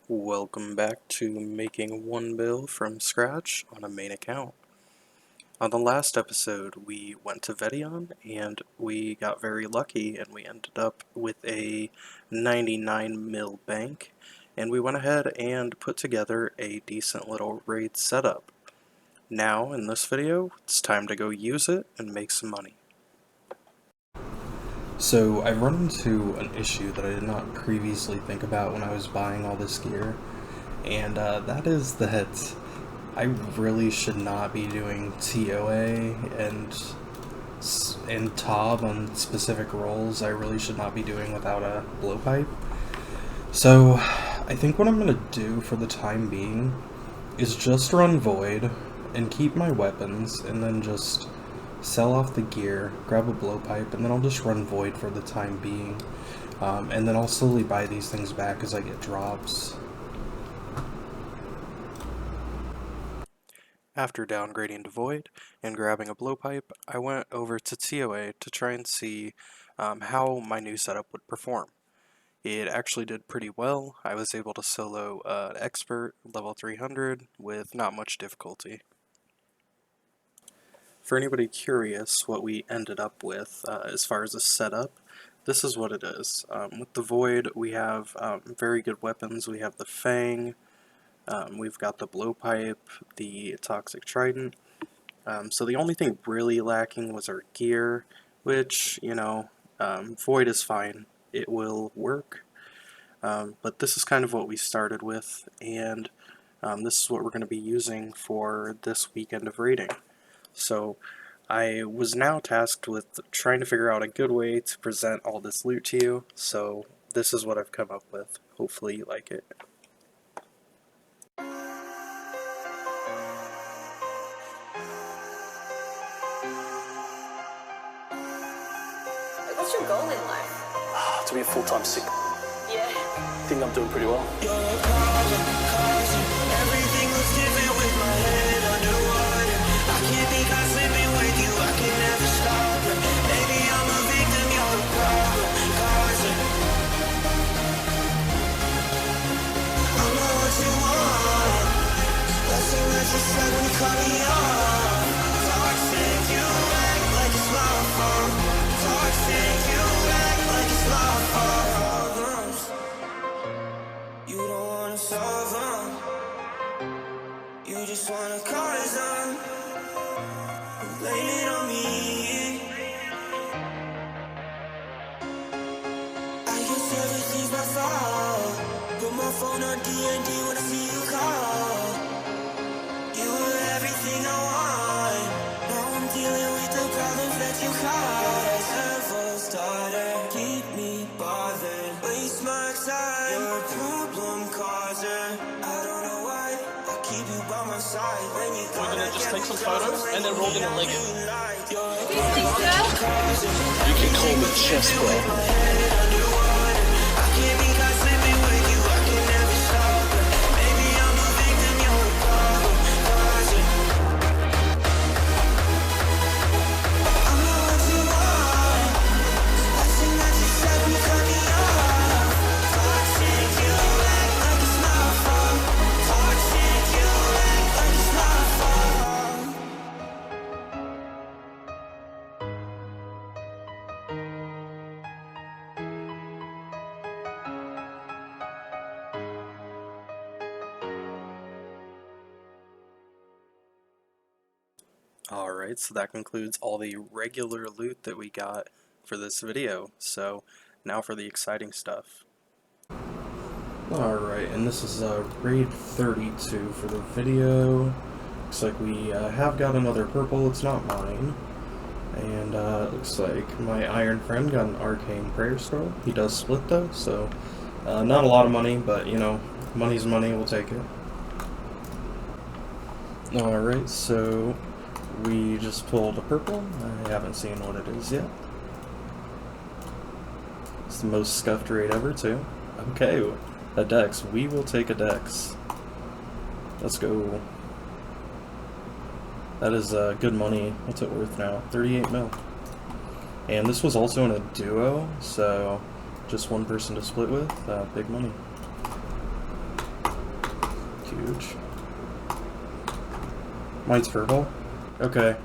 Welcome back to making one build from scratch on a main account. On the last episode we went to Vedion and we got very lucky and we ended up with a 99 mil bank, and we went ahead and put together a decent little raid setup. Now in this video it's time to go use it and make some money. So I've run into an issue that I did not previously think about when I was buying all this gear, and that is that I really should not be doing TOA and TOB on specific roles. I really should not be doing without a blowpipe. So I think what I'm going to do for the time being is just run void and keep my weapons, and then just sell off the gear, grab a blowpipe, and then I'll just run void for the time being. And then I'll slowly buy these things back as I get drops. After downgrading to void and grabbing a blowpipe, I went over to TOA to try and see how my new setup would perform. It actually did pretty well. I was able to solo an expert level 300 with not much difficulty. For anybody curious what we ended up with as far as a setup, this is what it is. With the Void, we have very good weapons. We have the Fang, we've got the Blowpipe, the Toxic Trident. So the only thing really lacking was our gear, which, you know, Void is fine. It will work. But this is kind of what we started with, and this is what we're going to be using for this weekend of raiding. So I was now tasked with trying to figure out a good way to present all this loot to you, so this is what I've come up with. Hopefully you like it. What's your goal in life? To be a full-time sick. Yeah. I think I'm doing pretty well. Everything looks different with my head underwater. I can't think I'm slipping with you, I can never stop it. Maybe I'm a victim, you're the problem causer. I'm not what you want. Blessing that you said when you cut me off. Toxic, you act like it's my fault. Toxic, you act like it's my fault. You don't wanna solve them. You just wanna cause them. Blame it on me. I guess everything's my fault. Put my phone on D&D when I see you call. You were everything I want. Now I'm dealing with the problems that you caused. Devil's daughter, keep me bothered. Waste my time. You're a problem causer. I don't know why I keep you by my side when you We're gonna just take some photos and then roll in a leg. You can call me chess, bro. Alright, so that concludes all the regular loot that we got for this video. So now for the exciting stuff. Alright, and this is raid 32 for the video. Looks like we have got another purple. It's not mine. And it looks like my iron friend got an arcane prayer scroll. He does split though, so not a lot of money, but you know, money's money, we'll take it. Alright, so we just pulled a purple. I haven't seen what it is yet. It's the most scuffed raid ever too. Okay, a dex. We will take a dex. Let's go. That is good money. What's it worth now? 38 mil. And this was also in a duo, so just one person to split with. Big money. huge. Mine's purple. Okay.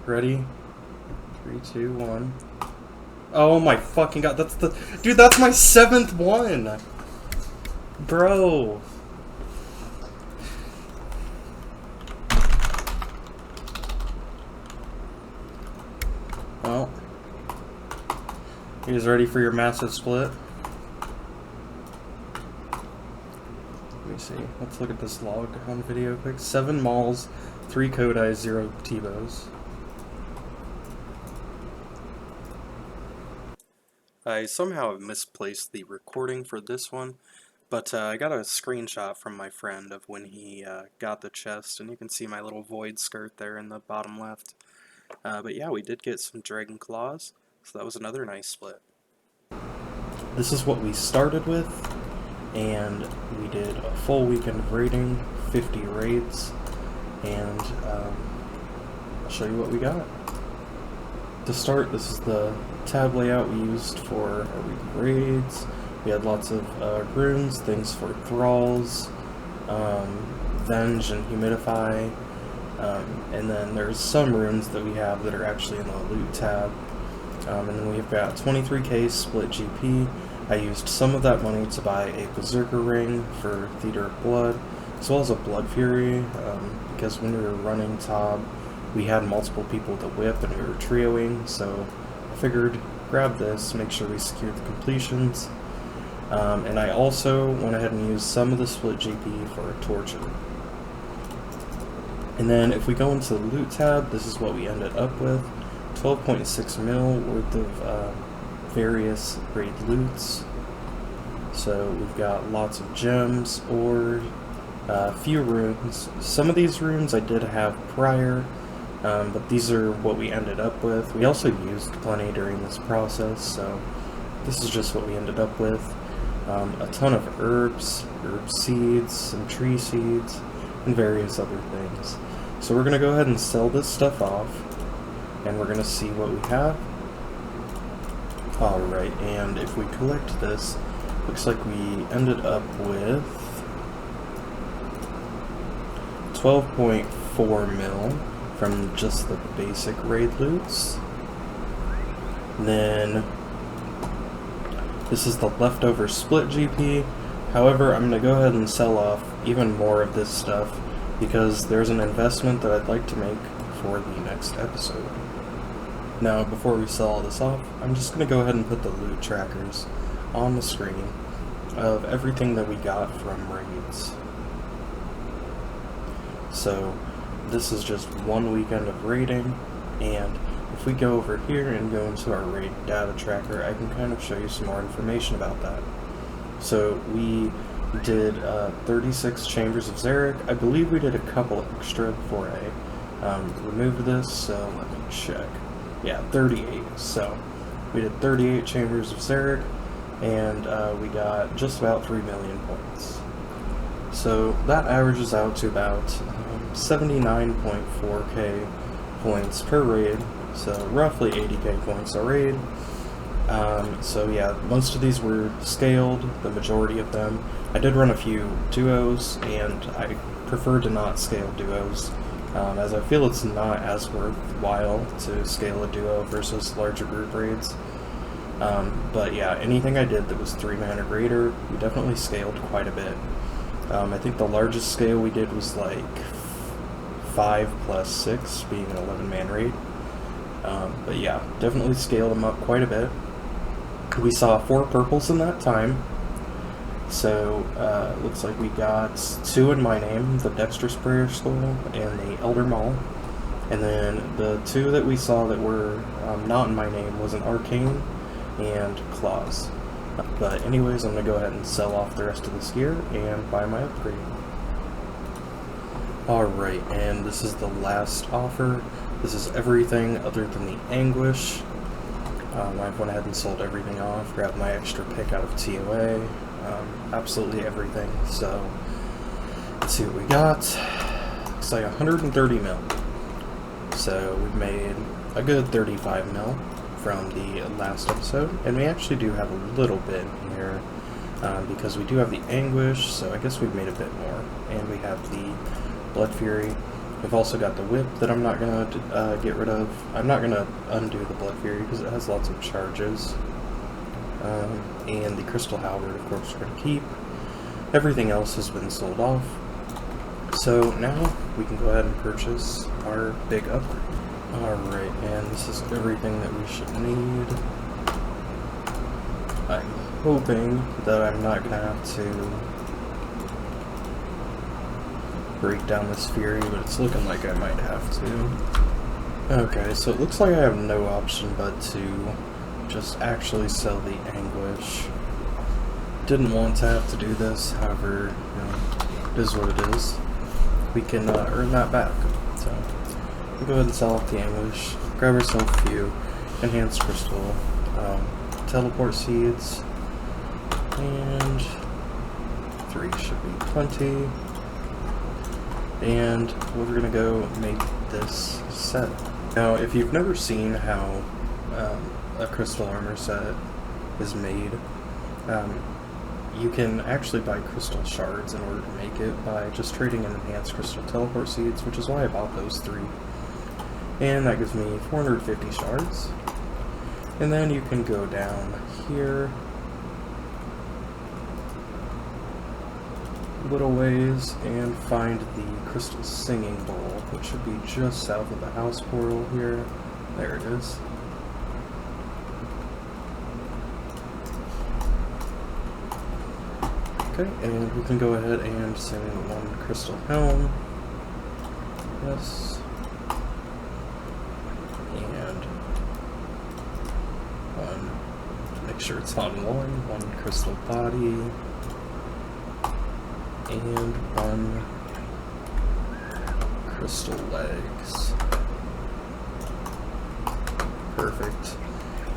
Ready? 3, 2, 1. Oh my fucking god, that's the... Dude, that's my 7th one! Bro! Well, you guys ready for your massive split? Let me see. Let's look at this log on video quick. 7 mauls, 3 kodais, 0 T-bows. I somehow misplaced the recording for this one, but I got a screenshot from my friend of when he got the chest, and you can see my little void skirt there in the bottom left. But yeah, we did get some dragon claws, so that was another nice split. This is what we started with, and we did a full weekend of raiding, 50 raids, and I'll show you what we got. To start, this is the tab layout we used for our week of raids. We had lots of runes, things for thralls, venge and humidify, and then there's some runes that we have that are actually in the loot tab. And then we've got 23k split GP. I used some of that money to buy a berserker ring for Theater of Blood, as well as a blood fury, because when we were running Tob, we had multiple people to whip and we were trioing, so I figured grab this, make sure we secure the completions. And I also went ahead and used some of the split GP for a torture. And then if we go into the loot tab, this is what we ended up with. 12.6 mil worth of various raid loots. So we've got lots of gems, ore, a few runes. Some of these runes I did have prior, but these are what we ended up with. We also used plenty during this process, so this is just what we ended up with. A ton of herbs, herb seeds, some tree seeds, and various other things. So we're going to go ahead and sell this stuff off, and we're going to see what we have. Alright, and if we collect this, looks like we ended up with 12.4 mil from just the basic raid loots. Then this is the leftover split GP. However, I'm going to go ahead and sell off even more of this stuff because there's an investment that I'd like to make for the next episode. Now, before we sell all this off, I'm just going to go ahead and put the loot trackers on the screen of everything that we got from raids. So, this is just one weekend of raiding, and if we go over here and go into our raid data tracker, I can kind of show you some more information about that. So, we did 36 chambers of Zarek. I believe we did a couple extra before I removed this, so let me check. Yeah, 38. So, we did 38 chambers of Zarek, and we got just about 3 million points. So, that averages out to about 79.4k points per raid, so roughly 80k points a raid. So yeah, most of these were scaled, the majority of them. I did run a few duos, and I prefer to not scale duos, as I feel it's not as worthwhile to scale a duo versus larger group raids. But yeah, anything I did that was 3-man or greater, we definitely scaled quite a bit. I think the largest scale we did was like 5 + 6, being an 11-man raid. But yeah, definitely scaled them up quite a bit. We saw 4 purples in that time. So, looks like we got 2 in my name, the Dexterous Prayer Skull and the Elder Maul. And then the 2 that we saw that were not in my name was an Arcane and Claws. But anyways, I'm going to go ahead and sell off the rest of this gear and buy my upgrade. Alright, and this is the last offer. This is everything other than the Anguish. I went ahead and sold everything off, grabbed my extra pick out of TOA, absolutely everything. So, let's see what we got. Looks like 130 mil. So, we've made a good 35 mil from the last episode, and we actually do have a little bit here. because we do have the anguish, so I guess we've made a bit more. And we have the blood fury. We've also got the whip that I'm not going to get rid of. I'm not going to undo the blood fury because it has lots of charges. And the crystal halberd, of course, we're going to keep. Everything else has been sold off. So now we can go ahead and purchase our big upgrade. Alright, and this is everything that we should need. I'm hoping that I'm not going to have to break down this fury, but it's looking like I might have to. Okay, so it looks like I have no option but to just actually sell the anguish. Didn't want to have to do this, however, you know, it is what it is. We can earn that back. So we'll go ahead and sell off the anguish, grab ourselves a few enhanced crystal, teleport seeds, and 3 should be plenty. And we're gonna go make this set. Now, if you've never seen how a crystal armor set is made, you can actually buy crystal shards in order to make it by just trading in enhanced crystal teleport seeds, which is why I bought those 3. And that gives me 450 shards. And then you can go down here a little ways and find the crystal singing bowl, which should be just south of the house portal here. There it is. Okay, and we can go ahead and sing 1 crystal helm. Yes. And 1, make sure it's on 1 crystal body. And 1 crystal legs. Perfect.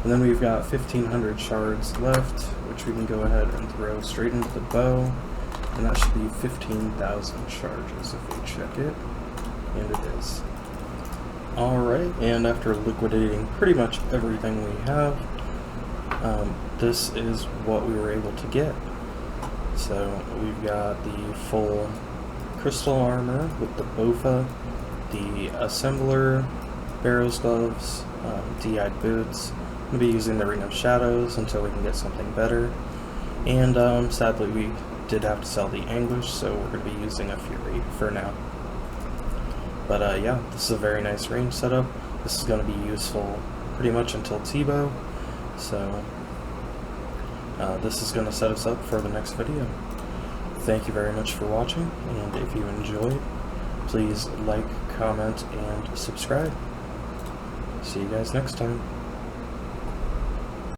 And then we've got 1500 shards left, which we can go ahead and throw straight into the bow. And that should be 15,000 charges if we check it. And it is. Alright, and after liquidating pretty much everything we have, this is what we were able to get. So we've got the full crystal armor with the bofa, the assembler, barrows gloves, DI'd boots. I'm going to be using the Ring of Shadows until we can get something better. And sadly we did have to sell the anguish, so we're going to be using a fury for now. But yeah, this is a very nice range setup. This is going to be useful pretty much until Tebow. So this is going to set us up for the next video. Thank you very much for watching, and if you enjoyed, please like, comment, and subscribe. See you guys next time.